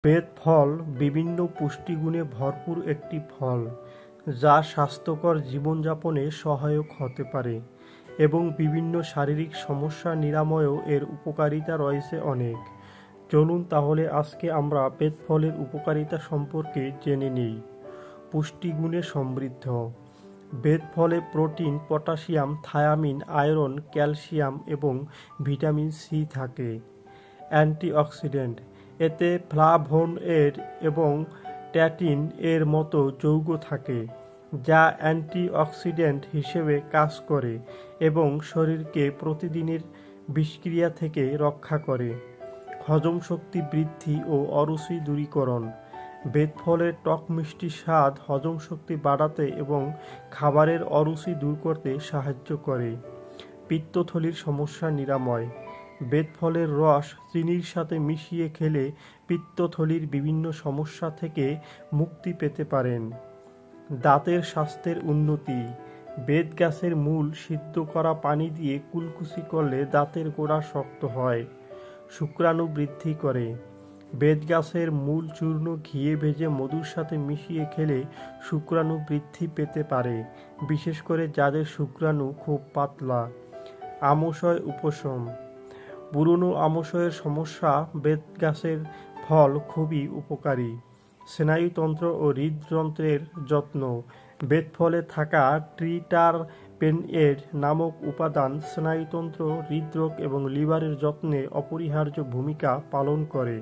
বেত ফল বিভিন্ন পুষ্টিগুণে ভরপুর একটি ফল, যা স্বাস্থ্যকর জীবনযাপনে সহায়ক হতে পারে এবং বিভিন্ন শারীরিক সমস্যা নিরাময়েও এর উপকারিতা রয়েছে অনেক। চলুন তাহলে আজকে আমরা বেত ফলের উপকারিতা সম্পর্কে জেনে নিই। পুষ্টিগুণে সমৃদ্ধ। বেত ফলে protein, potassium, thymine, iron, calcium এবং ভিটামিন সি থাকে। অ্যান্টিঅক্সিডেন্ট। এতে ফ্লাভোনয়েড এবং ট্যানিন এর মতো যৌগ থাকে, যা অ্যান্টিঅক্সিডেন্ট হিসেবে কাজ করে এবং শরীরকে প্রতিদিনের বিষক্রিয়া থেকে রক্ষা করে। হজম শক্তি বৃদ্ধি ও অরুচি দূরীকরণ। বেত ফলের টক মিষ্টি স্বাদ হজম শক্তি বাড়াতে এবং খাবারের অরুচি দূর করতে সাহায্য করে। পিত্তথলির সমস্যা নিরাময়। বেত ফলের রস চিনির সাথে মিশিয়ে খেলে পিত্তথলির বিভিন্ন সমস্যা থেকে মুক্তি পেতে পারেন। দাঁতের স্বাস্থ্যের উন্নতি। বেত গাছের মূল সিদ্ধ করা পানি দিয়ে কুলকুচি করলে দাঁতের গোড়া শক্ত হয়। শুক্রাণু বৃদ্ধি করে। বেত গাছের মূল চূর্ণ ঘিয়ে ভেজে মধুর সাথে মিশিয়ে খেলে শুক্রাণু বৃদ্ধি পেতে পারে, বিশেষ করে যাদের শুক্রাণু খুব পাতলা। আমাশয় উপশম। পুরনো আমাশয়ের সমস্যা বেত গাছের ফল খুবই উপকারী। স্নায়ুতন্ত্র ও হৃদযন্ত্রের যত্ন। বেত ফলে থাকা ট্রিটারপেনয়েড নামক উপাদান স্নায়ুতন্ত্র, হৃদরোগ এবং লিভারের যত্নে অপরিহার্য ভূমিকা পালন করে।